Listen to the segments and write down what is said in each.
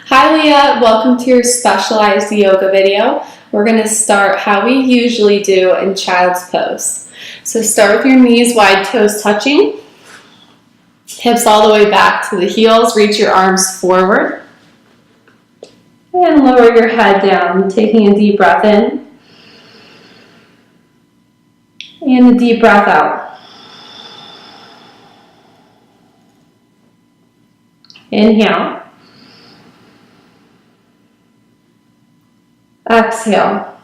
Hi Leah, welcome to your specialized yoga video. We're going to start how we usually do in child's pose. So start with your knees wide, toes touching, hips all the way back to the heels, reach your arms forward, and lower your head down, taking a deep breath in, and a deep breath out. Inhale. Exhale.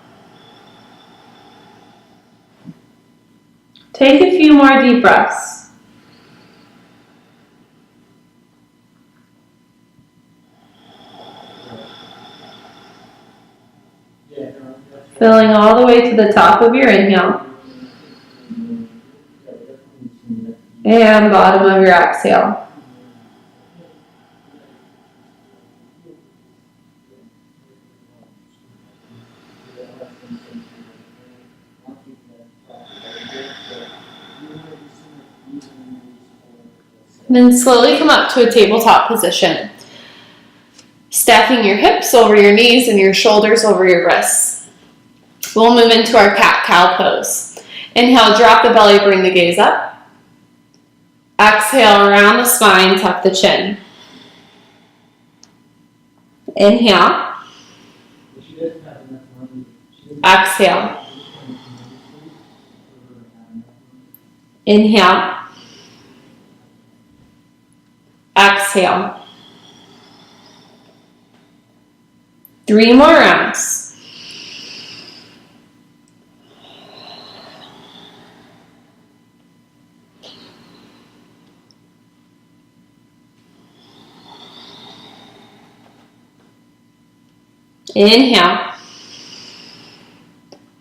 Take a few more deep breaths. Filling all the way to the top of your inhale. And bottom of your exhale. Then slowly come up to a tabletop position. Stacking your hips over your knees and your shoulders over your wrists. We'll move into our cat-cow pose. Inhale, drop the belly, bring the gaze up. Exhale, around the spine, tuck the chin. Inhale. Exhale. Inhale. Exhale. 3 more rounds. Inhale.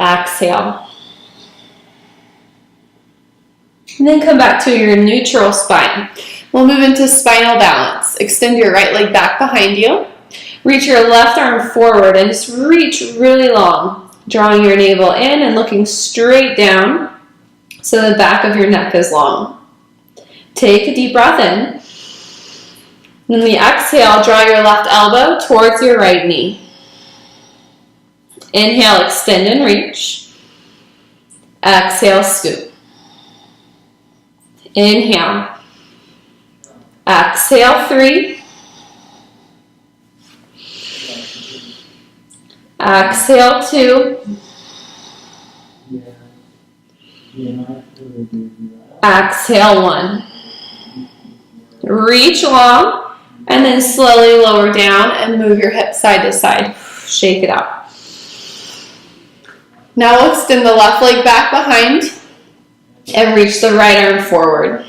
Exhale. And then come back to your neutral spine. We'll move into spinal balance. Extend your right leg back behind you. Reach your left arm forward and just reach really long. Drawing your navel in and looking straight down so the back of your neck is long. Take a deep breath in. And then the exhale, draw your left elbow towards your right knee. Inhale, extend and reach. Exhale, scoop. Inhale. Exhale, 3. Exhale, 2. Exhale, 1. Reach long, and then slowly lower down and move your hips side to side. Shake it out. Now we'll extend the left leg back behind and reach the right arm forward.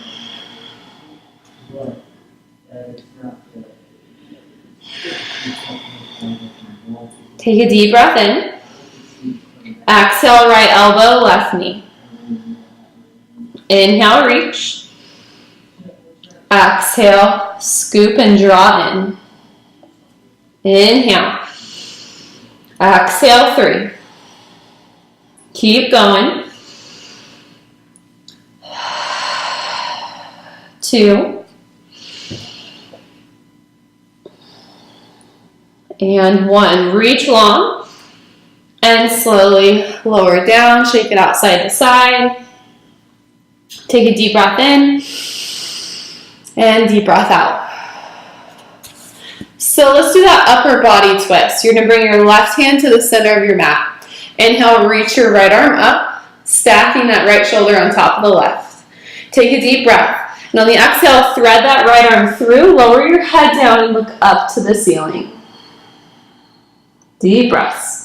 Take a deep breath in. Exhale, right elbow, left knee. Inhale, reach. Exhale, scoop and draw in. Inhale. Exhale, 3. Keep going. 2. And 1. Reach long and slowly lower down. Shake it out side to side. Take a deep breath in and deep breath out. So let's do that upper body twist. You're going to bring your left hand to the center of your mat. Inhale, reach your right arm up, stacking that right shoulder on top of the left. Take a deep breath. And on the exhale, thread that right arm through, lower your head down and look up to the ceiling. Deep breaths.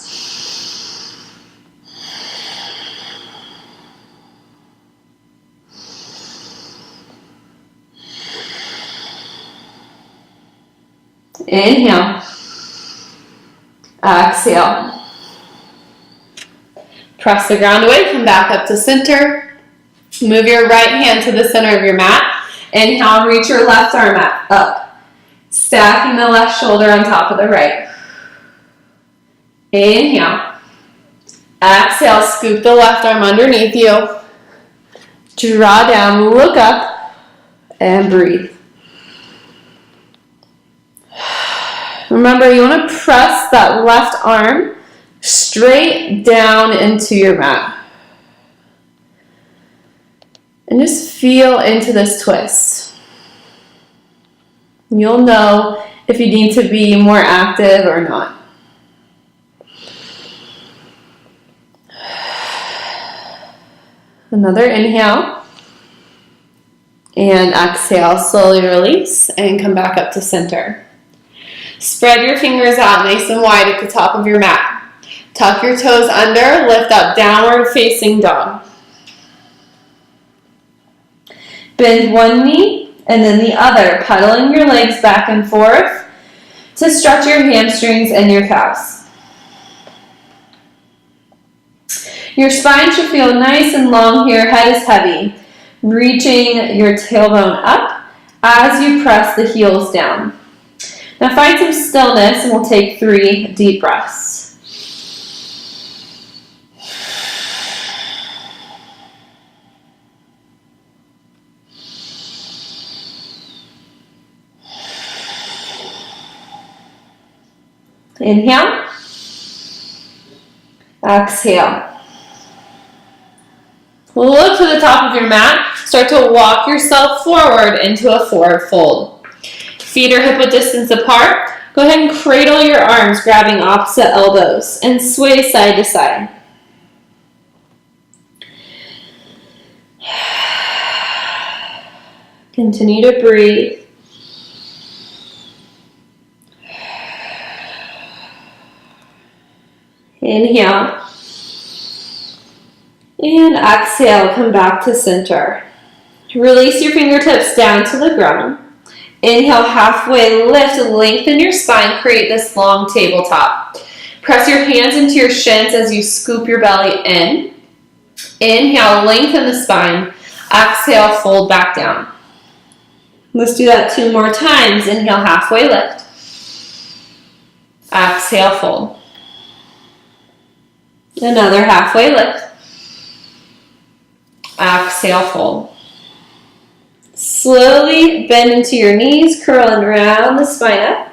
Inhale. Exhale. Press the ground away, come back up to center. Move your right hand to the center of your mat. Inhale, reach your left arm up. Stacking the left shoulder on top of the right. Inhale. Exhale, scoop the left arm underneath you. Draw down, look up, and breathe. Remember, you want to press that left arm straight down into your mat. And just feel into this twist. You'll know if you need to be more active or not. Another inhale. And exhale, slowly release and come back up to center. Spread your fingers out nice and wide at the top of your mat. Tuck your toes under, lift up, downward facing dog. Bend one knee and then the other, pedaling your legs back and forth to stretch your hamstrings and your calves. Your spine should feel nice and long here, head is heavy. Reaching your tailbone up as you press the heels down. Now find some stillness and we'll take 3 deep breaths. Inhale. Exhale. Look to the top of your mat. Start to walk yourself forward into a forward fold. Feet are hip-width distance apart. Go ahead and cradle your arms, grabbing opposite elbows, and sway side to side. Continue to breathe. Inhale. And exhale, come back to center. Release your fingertips down to the ground. Inhale, halfway lift, lengthen your spine, create this long tabletop. Press your hands into your shins as you scoop your belly in. Inhale, lengthen the spine. Exhale, fold back down. Let's do that 2 more times. Inhale, halfway lift. Exhale, fold. Another halfway lift. Exhale, fold. Slowly bend into your knees, curling around the spine up.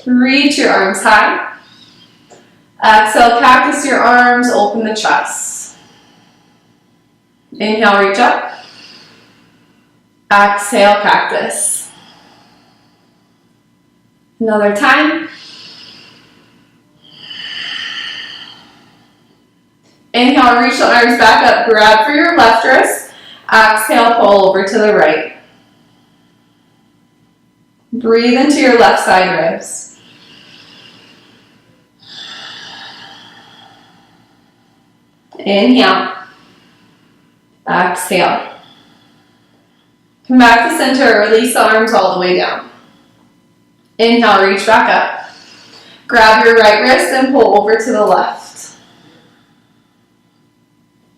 Reach your arms high. Exhale, cactus your arms, open the chest. Inhale, reach up. Exhale, cactus. Another time. Inhale, reach the arms back up, grab for your left wrist. Exhale, pull over to the right. Breathe into your left side ribs. Inhale. Exhale. Come back to center, release the arms all the way down. Inhale, reach back up. Grab your right wrist and pull over to the left.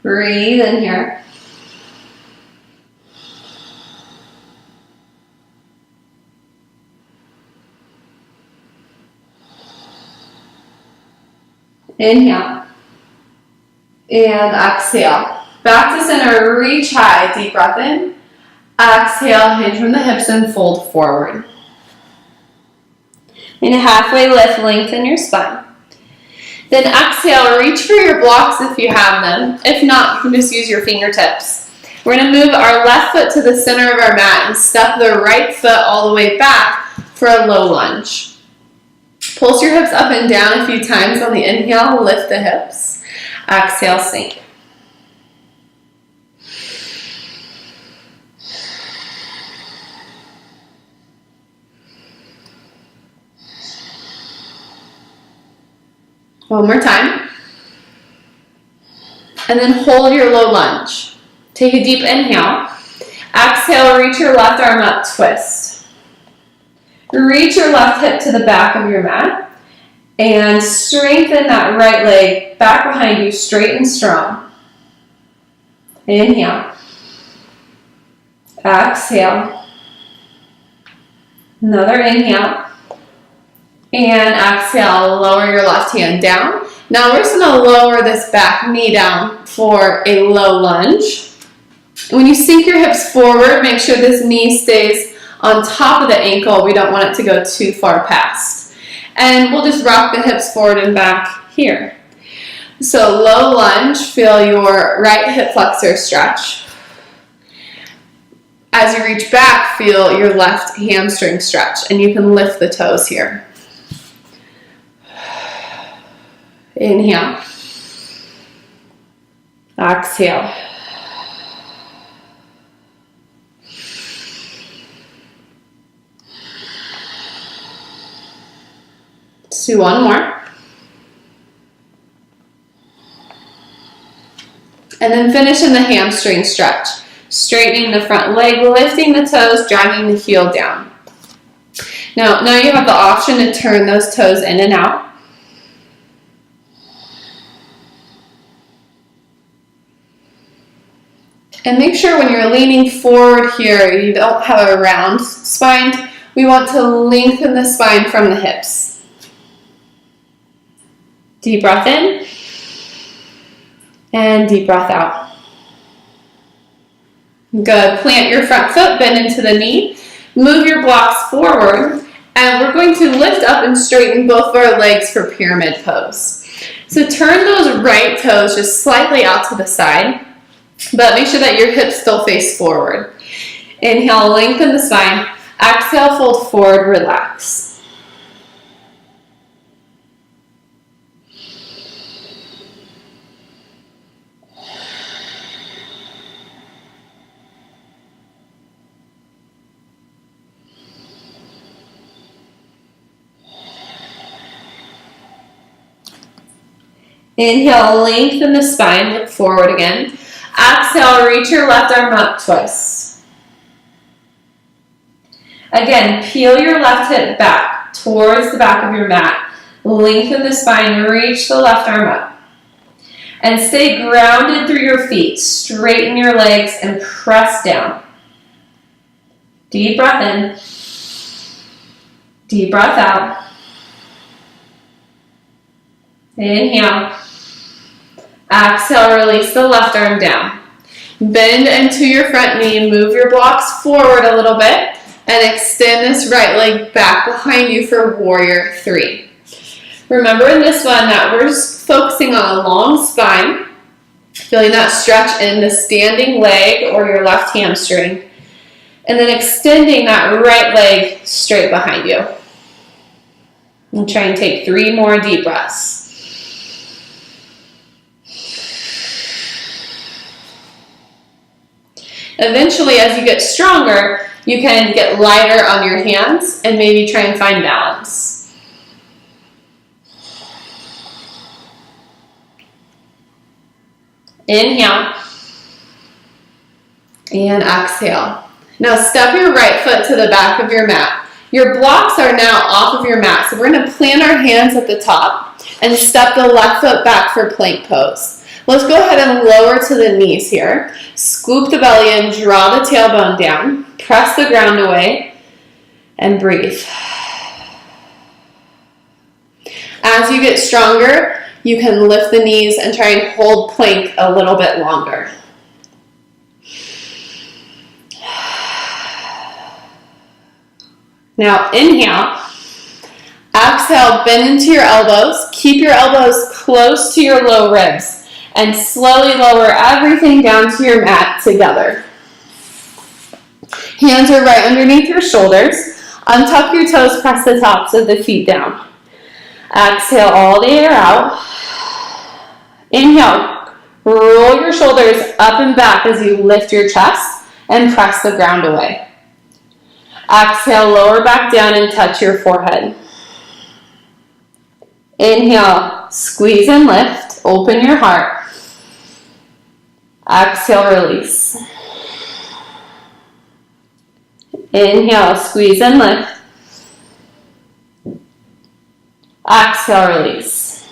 Breathe in here. Inhale. And exhale. Back to center, reach high, deep breath in. Exhale, hinge from the hips and fold forward. In a halfway lift, lengthen your spine. Then exhale, reach for your blocks if you have them. If not, you can just use your fingertips. We're going to move our left foot to the center of our mat and step the right foot all the way back for a low lunge. Pulse your hips up and down a few times on the inhale, lift the hips. Exhale, sink. One more time. And then hold your low lunge. Take a deep inhale. Exhale, reach your left arm up, twist. Reach your left hip to the back of your mat. And strengthen that right leg back behind you, straight and strong. Inhale. Exhale. Another inhale. And exhale, lower your left hand down. Now we're just going to lower this back knee down for a low lunge. When you sink your hips forward, make sure this knee stays on top of the ankle. We don't want it to go too far past. And we'll just rock the hips forward and back here. So low lunge, feel your right hip flexor stretch. As you reach back, feel your left hamstring stretch, and you can lift the toes here. Inhale. Exhale. Let's do one more. And then finish in the hamstring stretch. Straightening the front leg, lifting the toes, dragging the heel down. Now you have the option to turn those toes in and out. And make sure when you're leaning forward here, you don't have a round spine. We want to lengthen the spine from the hips. Deep breath in. And deep breath out. Good. Plant your front foot, bend into the knee. Move your blocks forward. And we're going to lift up and straighten both of our legs for pyramid pose. So turn those right toes just slightly out to the side, but make sure that your hips still face forward. Inhale, lengthen the spine. Exhale, fold forward, relax. Inhale, lengthen the spine, look forward again. Exhale, reach your left arm up, twist. Again, peel your left hip back towards the back of your mat. Lengthen the spine, reach the left arm up. And stay grounded through your feet. Straighten your legs and press down. Deep breath in. Deep breath out. Inhale. Exhale, release the left arm down. Bend into your front knee, move your blocks forward a little bit, and extend this right leg back behind you for warrior three. Remember in this one that we're just focusing on a long spine, feeling that stretch in the standing leg or your left hamstring, and then extending that right leg straight behind you. And try and take 3 more deep breaths. Eventually, as you get stronger, you can get lighter on your hands and maybe try and find balance. Inhale. And exhale. Now step your right foot to the back of your mat. Your blocks are now off of your mat, so we're going to plant our hands at the top and step the left foot back for plank pose. Let's go ahead and lower to the knees here. Scoop the belly in, draw the tailbone down, press the ground away, and breathe. As you get stronger, you can lift the knees and try and hold plank a little bit longer. Now inhale. Exhale, bend into your elbows. Keep your elbows close to your low ribs. And slowly lower everything down to your mat together. Hands are right underneath your shoulders. Untuck your toes, press the tops of the feet down. Exhale all the air out. Inhale, roll your shoulders up and back as you lift your chest and press the ground away. Exhale, lower back down and touch your forehead. Inhale, squeeze and lift, open your heart. Exhale, release. Inhale, squeeze and lift. Exhale, release.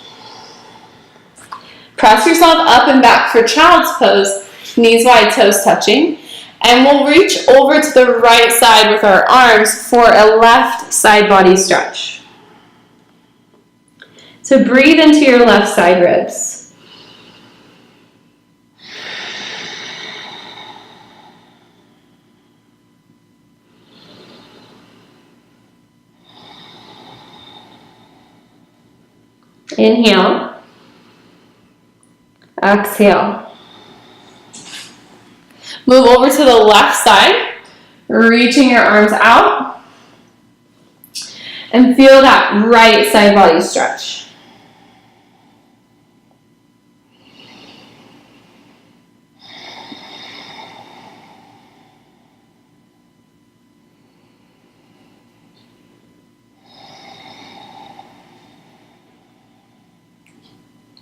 Press yourself up and back for child's pose, knees wide, toes touching. And we'll reach over to the right side with our arms for a left side body stretch. So breathe into your left side ribs. Inhale. Exhale. Move over to the left side, reaching your arms out. And feel that right side body stretch.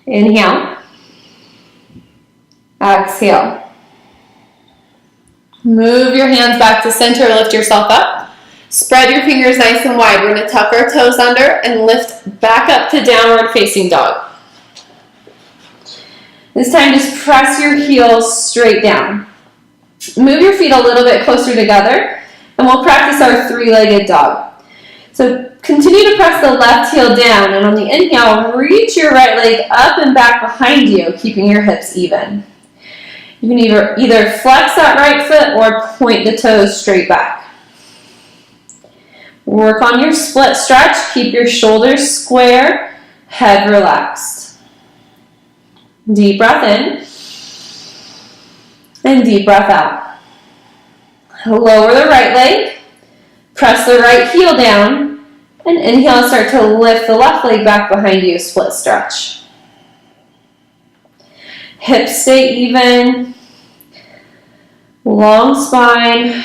Inhale. Exhale. Move your hands back to center, lift yourself up. Spread your fingers nice and wide. We're going to tuck our toes under and lift back up to downward facing dog. This time just press your heels straight down. Move your feet a little bit closer together and we'll practice our three-legged dog. So continue to press the left heel down, and on the inhale, reach your right leg up and back behind you, keeping your hips even. You can either flex that right foot or point the toes straight back. Work on your split stretch. Keep your shoulders square, head relaxed. Deep breath in and deep breath out. Lower the right leg. Press the right heel down, and inhale, start to lift the left leg back behind you, split stretch. Hips stay even, long spine,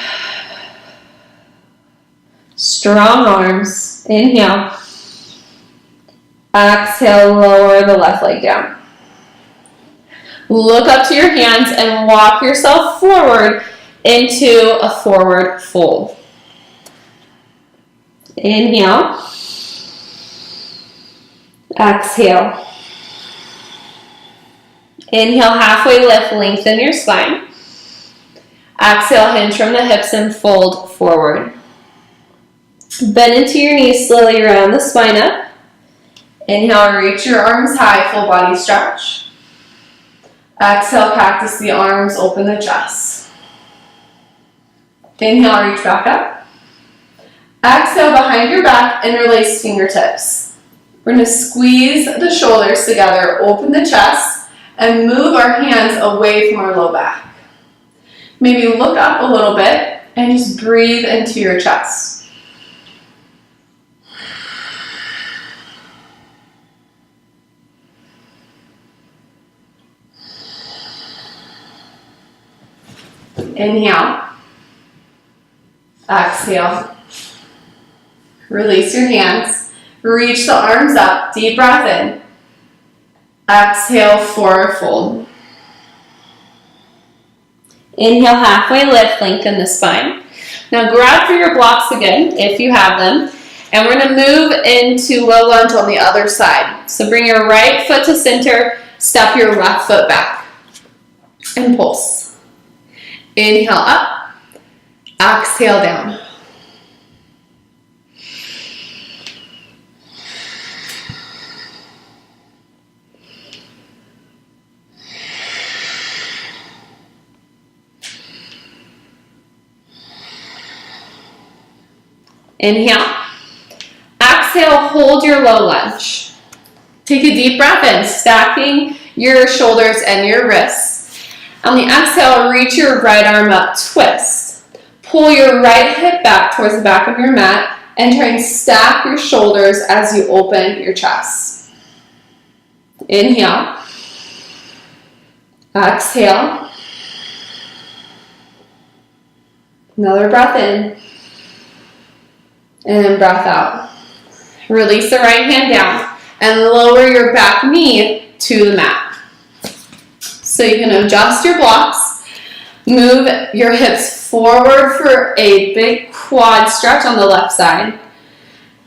strong arms. Inhale, exhale, lower the left leg down. Look up to your hands and walk yourself forward into a forward fold. Inhale. Exhale. Inhale, halfway lift, lengthen your spine. Exhale, hinge from the hips and fold forward. Bend into your knees, slowly round the spine up. Inhale, reach your arms high, full body stretch. Exhale, cactus the arms, open the chest. Inhale, reach back up. Exhale behind your back, interlace fingertips. We're going to squeeze the shoulders together, open the chest, and move our hands away from our low back. Maybe look up a little bit and just breathe into your chest. Inhale. Exhale. Release your hands. Reach the arms up. Deep breath in. Exhale, forward fold. Inhale, halfway lift, lengthen the spine. Now grab for your blocks again, if you have them. And we're going to move into low lunge on the other side. So bring your right foot to center, step your left foot back. And pulse. Inhale up. Exhale down. Inhale. Exhale, hold your low lunge. Take a deep breath in, stacking your shoulders and your wrists. On the exhale, reach your right arm up, twist. Pull your right hip back towards the back of your mat and try and stack your shoulders as you open your chest. Inhale. Exhale. Another breath in. And breath out. Release the right hand down and lower your back knee to the mat. So you can adjust your blocks, move your hips forward for a big quad stretch on the left side,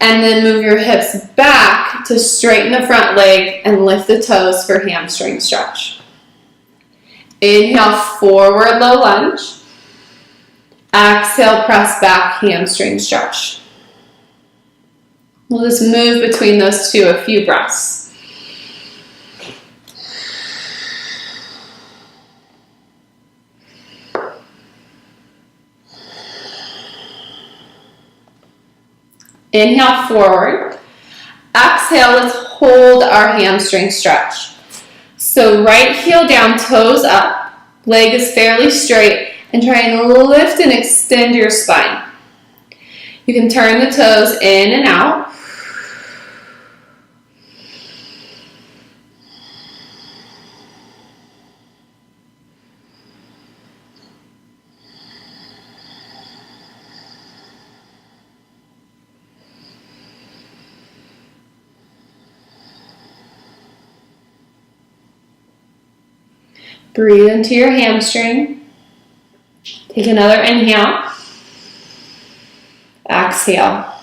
and then move your hips back to straighten the front leg and lift the toes for hamstring stretch. Inhale, forward low lunge. Exhale, press back, hamstring stretch. We'll just move between those two a few breaths. Inhale forward. Exhale, let's hold our hamstring stretch. So right heel down, toes up, leg is fairly straight, and try and lift and extend your spine. You can turn the toes in and out. Breathe into your hamstring. Take another inhale. Exhale.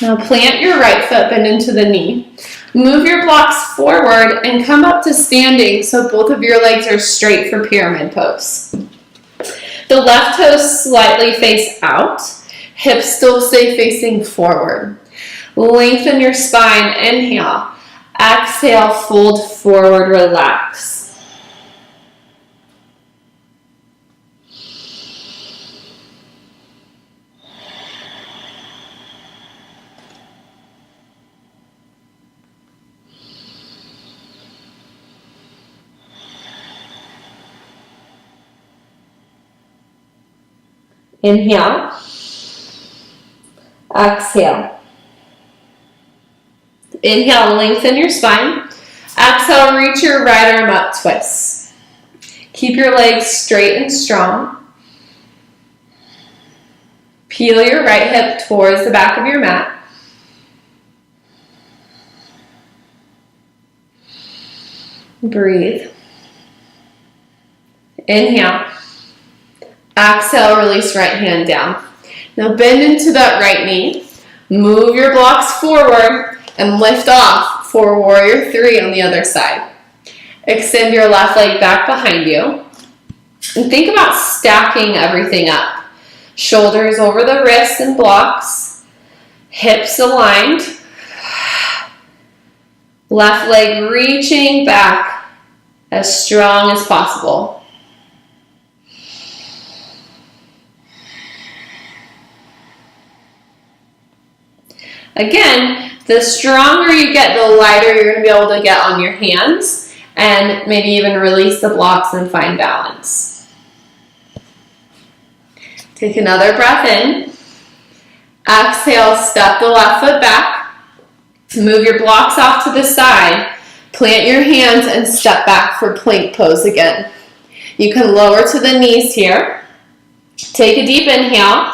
Now plant your right foot, bend into the knee. Move your blocks forward and come up to standing so both of your legs are straight for pyramid pose. The left toes slightly face out. Hips still stay facing forward. Lengthen your spine. Inhale. Exhale, fold forward, relax. Inhale. Exhale. Inhale, lengthen your spine. Exhale, reach your right arm up, twist. Keep your legs straight and strong. Peel your right hip towards the back of your mat. Breathe. Inhale. Exhale, release right hand down. Now bend into that right knee. Move your blocks forward and lift off for warrior three on the other side. Extend your left leg back behind you. And think about stacking everything up. Shoulders over the wrists and blocks. Hips aligned. Left leg reaching back as strong as possible. Again, the stronger you get, the lighter you're going to be able to get on your hands and maybe even release the blocks and find balance. Take another breath in. Exhale, step the left foot back. Move your blocks off to the side. Plant your hands and step back for plank pose again. You can lower to the knees here. Take a deep inhale.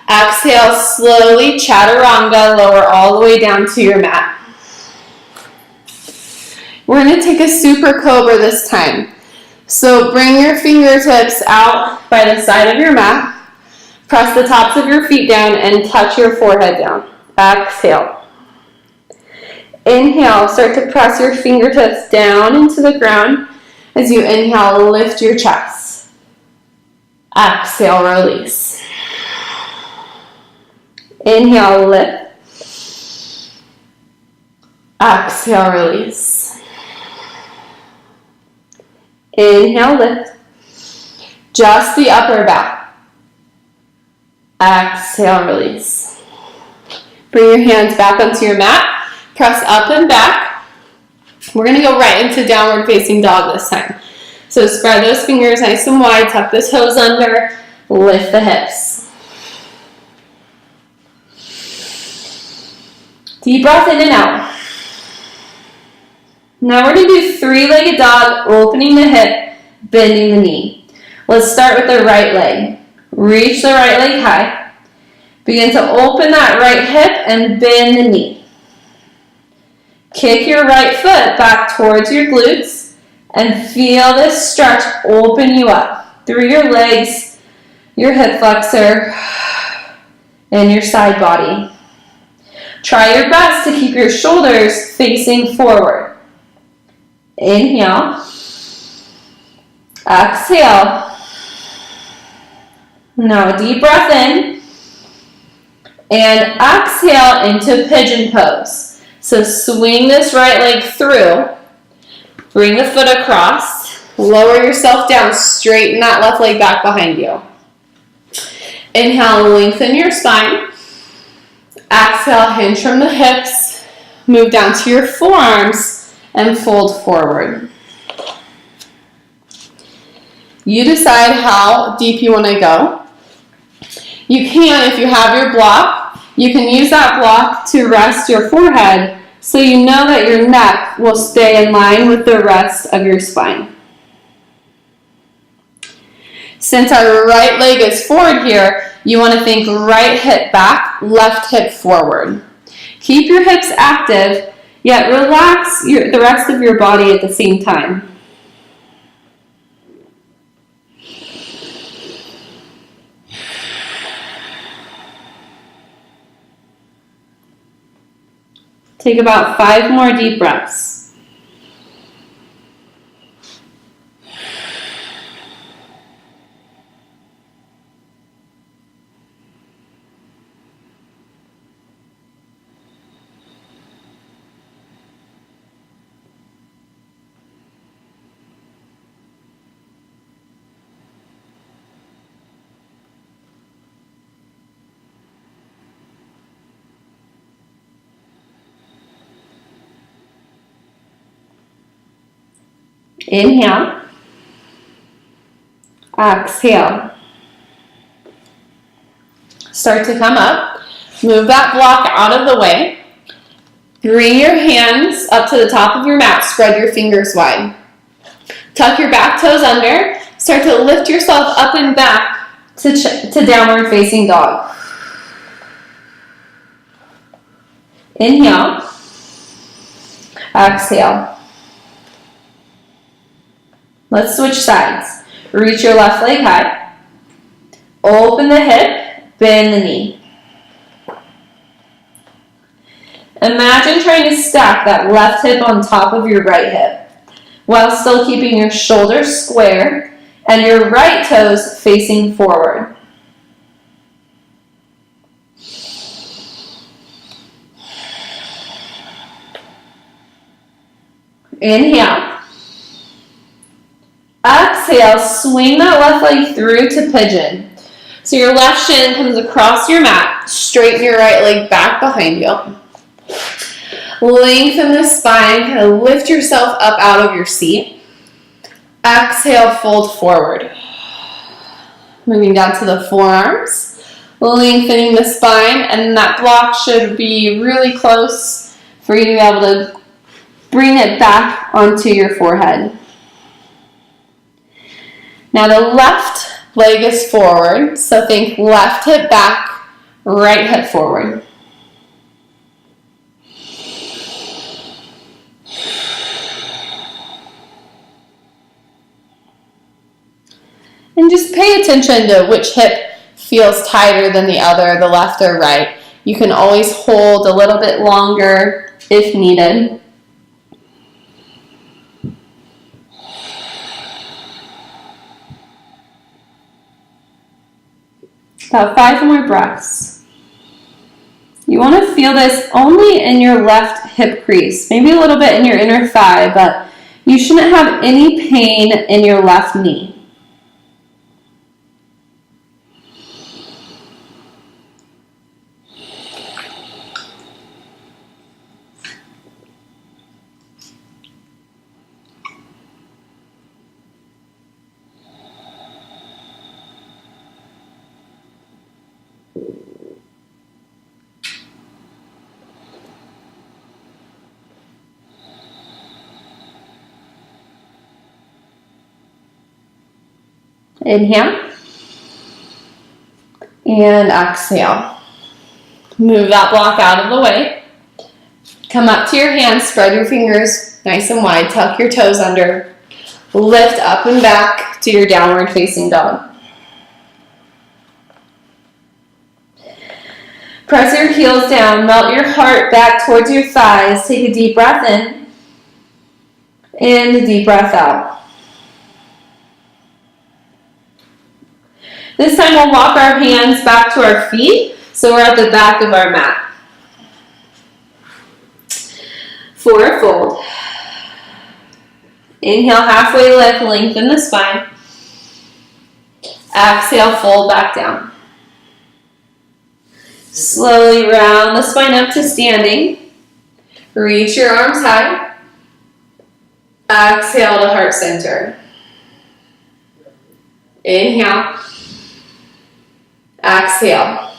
Exhale, slowly, chaturanga, lower all the way down to your mat. We're going to take a super cobra this time. So bring your fingertips out by the side of your mat. Press the tops of your feet down and touch your forehead down. Exhale. Inhale, start to press your fingertips down into the ground. As you inhale, lift your chest. Exhale, release. Inhale, lift. Exhale, release. Inhale, lift. Just the upper back. Exhale, release. Bring your hands back onto your mat. Press up and back. We're going to go right into downward facing dog this time. So spread those fingers nice and wide. Tuck the toes under. Lift the hips. Deep breath in and out. Now we're going to do three-legged dog, opening the hip, bending the knee. Let's start with the right leg. Reach the right leg high. Begin to open that right hip and bend the knee. Kick your right foot back towards your glutes and feel this stretch open you up through your legs, your hip flexor, and your side body. Try your best to keep your shoulders facing forward. Inhale. Exhale. Now a deep breath in. And exhale into pigeon pose. So swing this right leg through. Bring the foot across. Lower yourself down. Straighten that left leg back behind you. Inhale, lengthen your spine. Exhale, hinge from the hips. Move down to your forearms and fold forward. You decide how deep you want to go. You can, if you have your block, you can use that block to rest your forehead so you know that your neck will stay in line with the rest of your spine. Since our right leg is forward here, you want to think right hip back, left hip forward. Keep your hips active, yet relax the rest of your body at the same time. Take about 5 more deep breaths. Inhale. Exhale. Start to come up. Move that block out of the way. Bring your hands up to the top of your mat. Spread your fingers wide. Tuck your back toes under. Start to lift yourself up and back to downward facing dog. Inhale. Exhale. Let's switch sides. Reach your left leg high. Open the hip, bend the knee. Imagine trying to stack that left hip on top of your right hip while still keeping your shoulders square and your right toes facing forward. Inhale. Exhale, swing that left leg through to pigeon. So your left shin comes across your mat, straighten your right leg back behind you. Lengthen the spine, kind of lift yourself up out of your seat. Exhale, fold forward. Moving down to the forearms, lengthening the spine, and that block should be really close for you to be able to bring it back onto your forehead. Now the left leg is forward, so think left hip back, right hip forward. And just pay attention to which hip feels tighter than the other, the left or right. You can always hold a little bit longer if needed. About 5 more breaths. You want to feel this only in your left hip crease, maybe a little bit in your inner thigh, but you shouldn't have any pain in your left knee. Inhale and exhale. Move that block out of the way. Come up to your hands, spread your fingers nice and wide, tuck your toes under, lift up and back to your downward facing dog. Press your heels down, melt your heart back towards your thighs. Take a deep breath in and a deep breath out. This time we'll walk our hands back to our feet, so we're at the back of our mat. Forward fold. Inhale, halfway lift, lengthen the spine. Exhale, fold back down. Slowly round the spine up to standing. Reach your arms high. Exhale to heart center. Inhale. Exhale.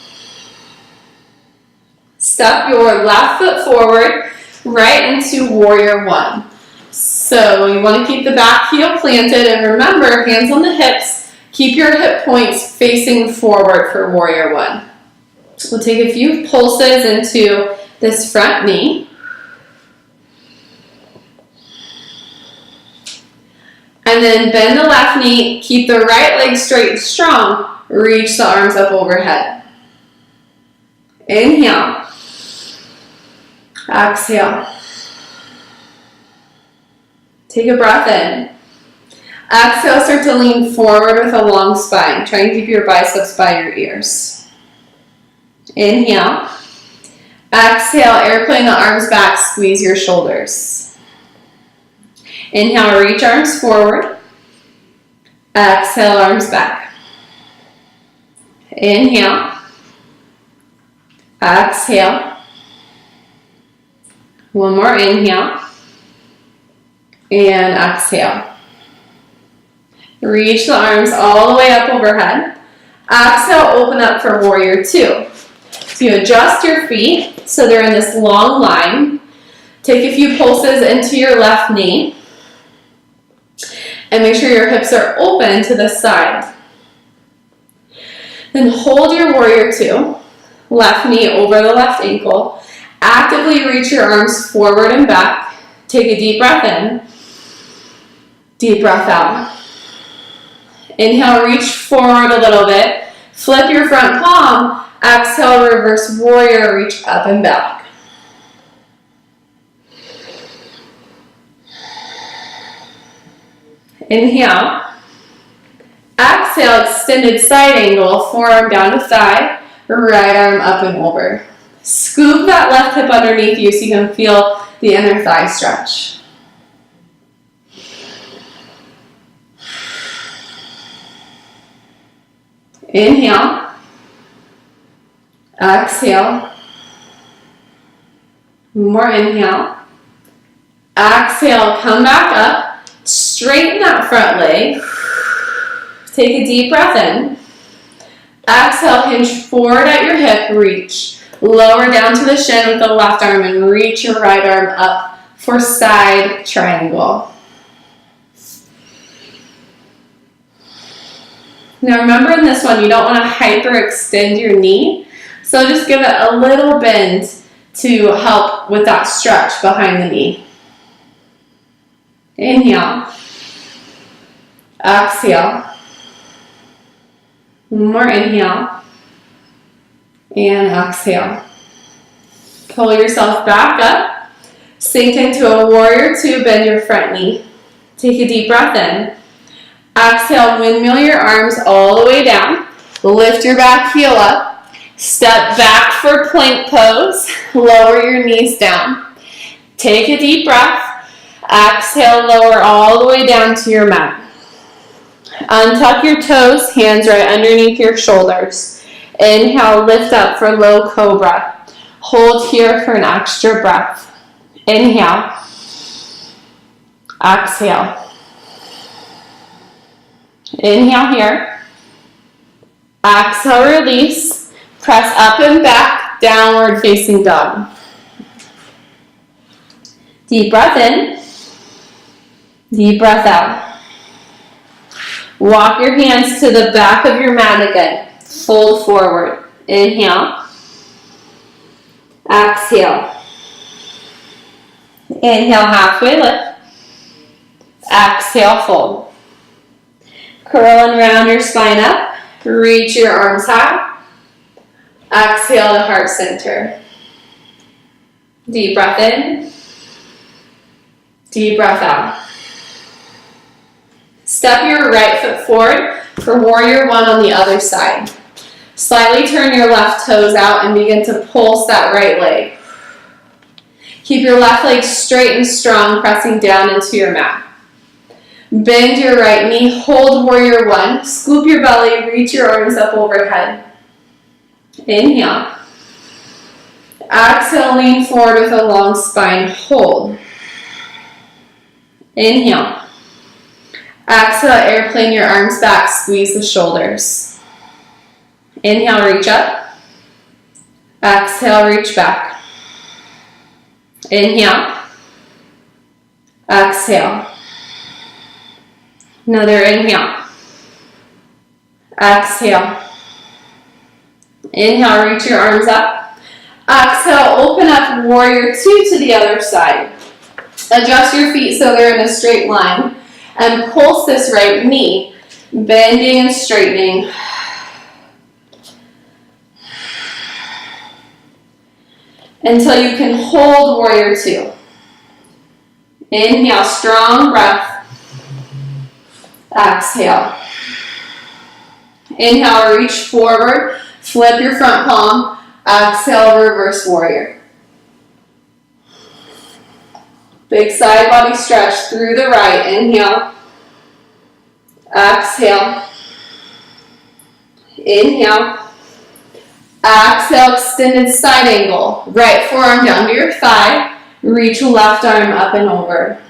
Step your left foot forward, right into warrior one. So you want to keep the back heel planted, and remember, hands on the hips. Keep your hip points facing forward for warrior one. We'll take a few pulses into this front knee. And then bend the left knee, keep the right leg straight and strong, reach the arms up overhead. Inhale. Exhale. Take a breath in. Exhale, start to lean forward with a long spine. Try and keep your biceps by your ears. Inhale. Exhale, airplane the arms back, squeeze your shoulders. Inhale, reach arms forward. Exhale, arms back. Inhale. Exhale. One more inhale. And exhale. Reach the arms all the way up overhead. Exhale, open up for warrior two. So you adjust your feet so they're in this long line. Take a few pulses into your left knee. And make sure your hips are open to the side. Then hold your warrior two. Left knee over the left ankle. Actively reach your arms forward and back. Take a deep breath in. Deep breath out. Inhale, reach forward a little bit. Flip your front palm. Exhale, reverse warrior, reach up and back. Inhale. Exhale, extended side angle, forearm down to thigh, right arm up and over. Scoop that left hip underneath you so you can feel the inner thigh stretch. Inhale. Exhale. More inhale. Exhale, come back up. Straighten that front leg. Take a deep breath in. Exhale, hinge forward at your hip, reach. Lower down to the shin with the left arm and reach your right arm up for side triangle. Now remember in this one, you don't want to hyperextend your knee, so just give it a little bend to help with that stretch behind the knee. Inhale. Exhale. More inhale. And exhale. Pull yourself back up. Sink into a warrior two, bend your front knee. Take a deep breath in. Exhale, windmill your arms all the way down. Lift your back heel up. Step back for plank pose. Lower your knees down. Take a deep breath. Exhale, lower all the way down to your mat. Untuck your toes, hands right underneath your shoulders. Inhale, lift up for low cobra. Hold here for an extra breath. Inhale. Exhale. Inhale here. Exhale, release. Press up and back, downward facing dog. Deep breath in. Deep breath out. Walk your hands to the back of your mat again. Fold forward. Inhale. Exhale. Inhale, halfway lift. Exhale, fold. Curl and round your spine up. Reach your arms high. Exhale to heart center. Deep breath in. Deep breath out. Step your right foot forward for warrior one on the other side. Slightly turn your left toes out and begin to pulse that right leg. Keep your left leg straight and strong, pressing down into your mat. Bend your right knee, hold warrior one, scoop your belly, reach your arms up overhead. Inhale. Exhale, lean forward with a long spine. Hold. Inhale. Exhale, airplane your arms back. Squeeze the shoulders. Inhale, reach up. Exhale, reach back. Inhale. Exhale. Another inhale. Exhale. Inhale, reach your arms up. Exhale, open up warrior two to the other side. Adjust your feet so they're in a straight line. And pulse this right knee, bending and straightening. Until you can hold warrior two. Inhale, strong breath. Exhale. Inhale, reach forward. Flip your front palm. Exhale, reverse warrior. Big side body stretch through the right. Inhale. Exhale. Inhale. Exhale, extended side angle. Right forearm down to your thigh. Reach left arm up and over.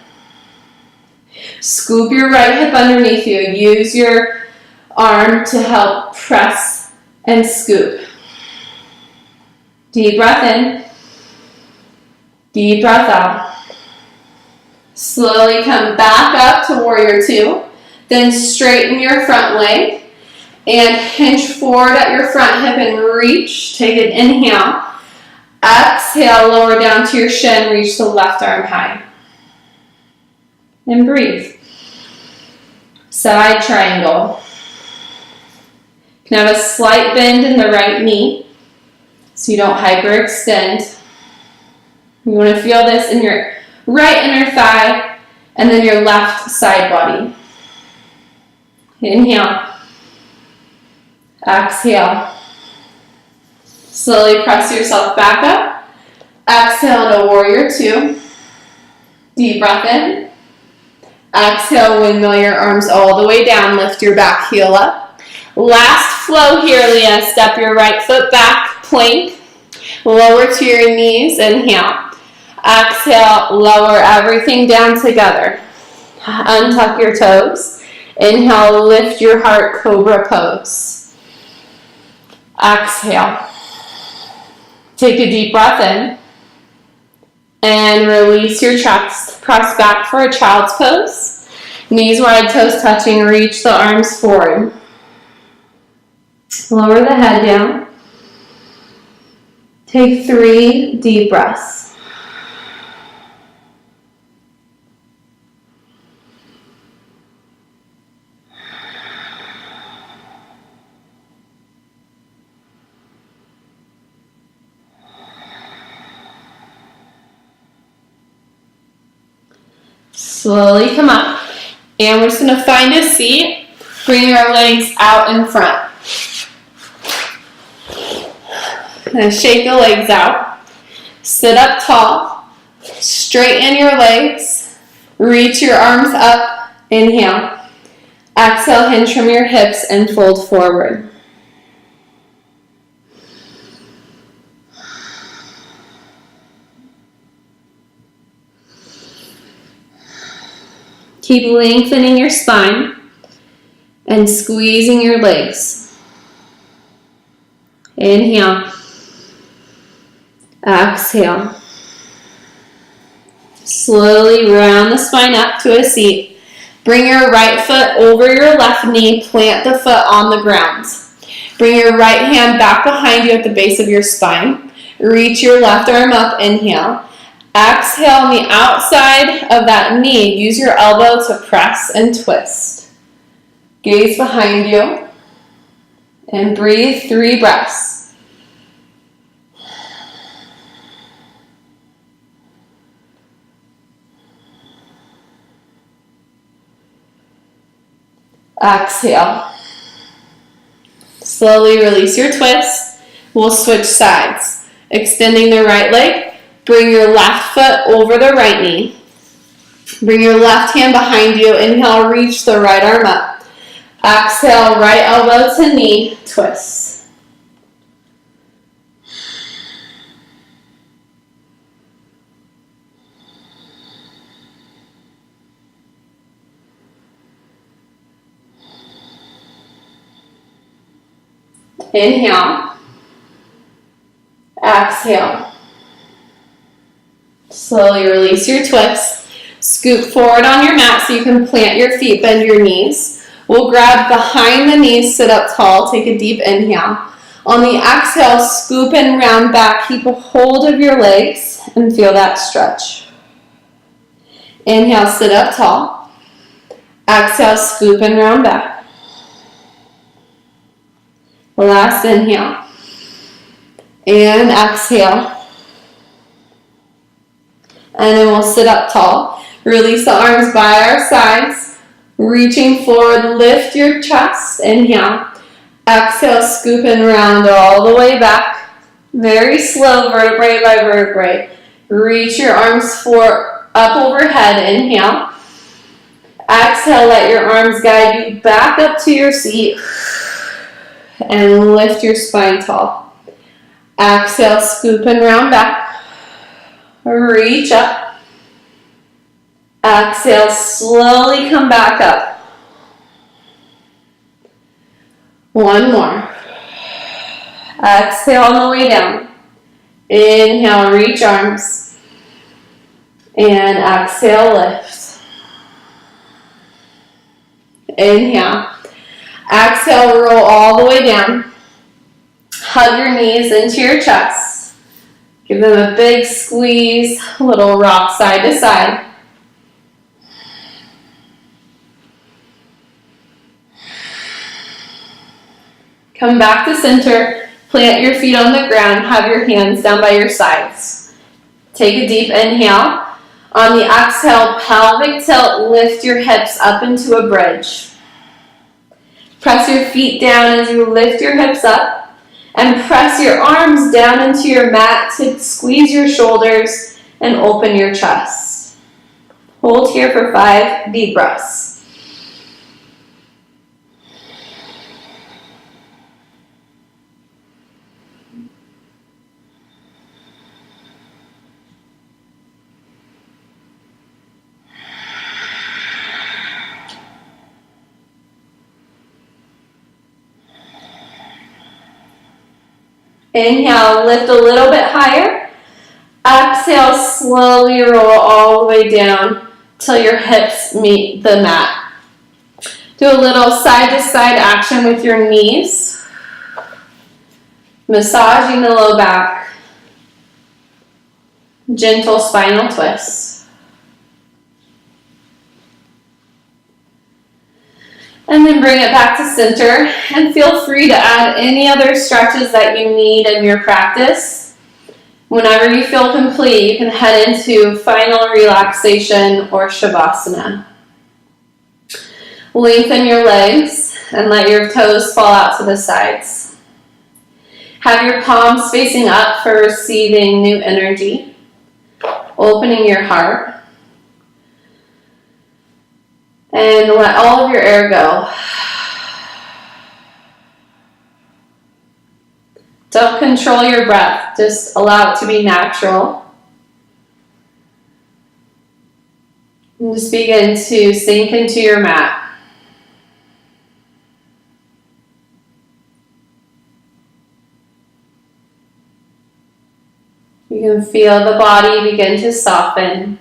Scoop your right hip underneath you. Use your arm to help press and scoop. Deep breath in. Deep breath out. Slowly come back up to warrior two. Then straighten your front leg. And hinge forward at your front hip and reach. Take an inhale. Exhale, lower down to your shin. Reach the left arm high. And breathe. Side triangle. You can have a slight bend in the right knee so you don't hyperextend. You want to feel this in your right inner thigh and then your left side body. Inhale. Exhale. Slowly press yourself back up. Exhale to warrior two. Deep breath in. Exhale, windmill your arms all the way down. Lift your back heel up. Last flow here, Leah. Step your right foot back, plank. Lower to your knees. Inhale. Exhale, lower everything down together. Untuck your toes. Inhale, lift your heart, cobra pose. Exhale. Take a deep breath in. And release your chest. Press back for a child's pose. Knees wide, toes touching. Reach the arms forward. Lower the head down. Take 3 deep breaths. Slowly come up, and we're just going to find a seat. Bring your legs out in front. Now shake the legs out. Sit up tall. Straighten your legs. Reach your arms up. Inhale. Exhale, hinge from your hips and fold forward. Keep lengthening your spine and squeezing your legs. Inhale. Exhale. Slowly round the spine up to a seat. Bring your right foot over your left knee. Plant the foot on the ground. Bring your right hand back behind you at the base of your spine. Reach your left arm up. Inhale. Exhale on the outside of that knee. Use your elbow to press and twist. Gaze behind you. And breathe 3 breaths. Exhale. Slowly release your twist. We'll switch sides. Extending the right leg. Bring your left foot over the right knee. Bring your left hand behind you. Inhale, reach the right arm up. Exhale, right elbow to knee, twist. Inhale. Exhale. Slowly release your twist. Scoop forward on your mat so you can plant your feet, bend your knees. We'll grab behind the knees, sit up tall, take a deep inhale. On the exhale, scoop and round back. Keep a hold of your legs and feel that stretch. Inhale, sit up tall. Exhale, scoop and round back. Last inhale. And exhale. And then we'll sit up tall. Release the arms by our sides. Reaching forward, lift your chest. Inhale. Exhale, scoop and round all the way back. Very slow, vertebrae by vertebrae. Reach your arms up overhead. Inhale. Exhale, let your arms guide you back up to your seat. And lift your spine tall. Exhale, scoop and round back. Reach up. Exhale, slowly come back up. One more. Exhale on the way down. Inhale, reach arms. And exhale, lift. Inhale. Exhale, roll all the way down. Hug your knees into your chest. Give them a big squeeze, a little rock side to side. Come back to center. Plant your feet on the ground. Have your hands down by your sides. Take a deep inhale. On the exhale, pelvic tilt, lift your hips up into a bridge. Press your feet down as you lift your hips up. And press your arms down into your mat to squeeze your shoulders and open your chest. Hold here for 5 deep breaths. Inhale, lift a little bit higher. Exhale, slowly roll all the way down till your hips meet the mat. Do a little side-to-side action with your knees. Massaging the low back. Gentle spinal twists. And then bring it back to center and feel free to add any other stretches that you need in your practice. Whenever you feel complete, you can head into final relaxation or shavasana. Lengthen your legs and let your toes fall out to the sides. Have your palms facing up for receiving new energy. Opening your heart. And let all of your air go. Don't control your breath. Just allow it to be natural. And just begin to sink into your mat. You can feel the body begin to soften.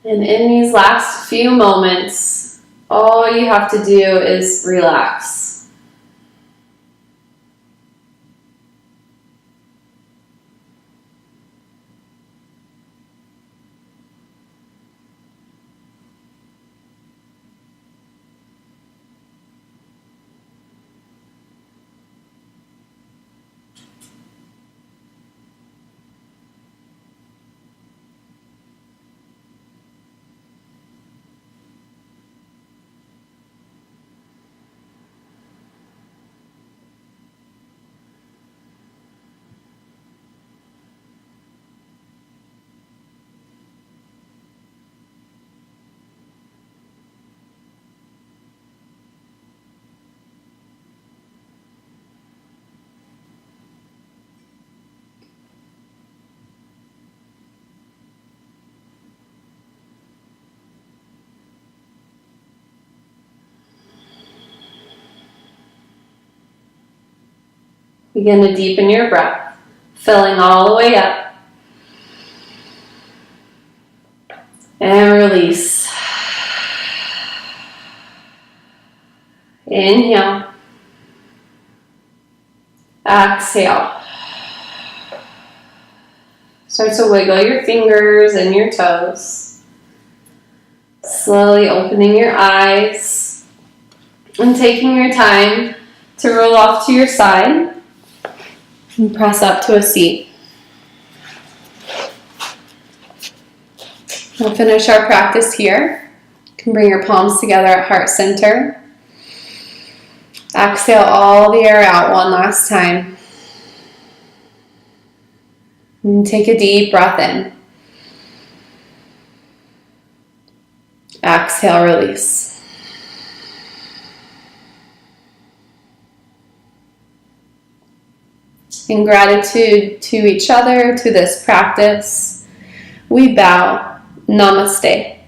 And in these last few moments, all you have to do is relax. Begin to deepen your breath, filling all the way up. And release. Inhale. Exhale. Start to wiggle your fingers and your toes. Slowly opening your eyes and taking your time to roll off to your side and press up to a seat. We'll finish our practice here. You can bring your palms together at heart center. Exhale all the air out one last time. And take a deep breath in. Exhale, release. In gratitude to each other, to this practice, we bow. Namaste.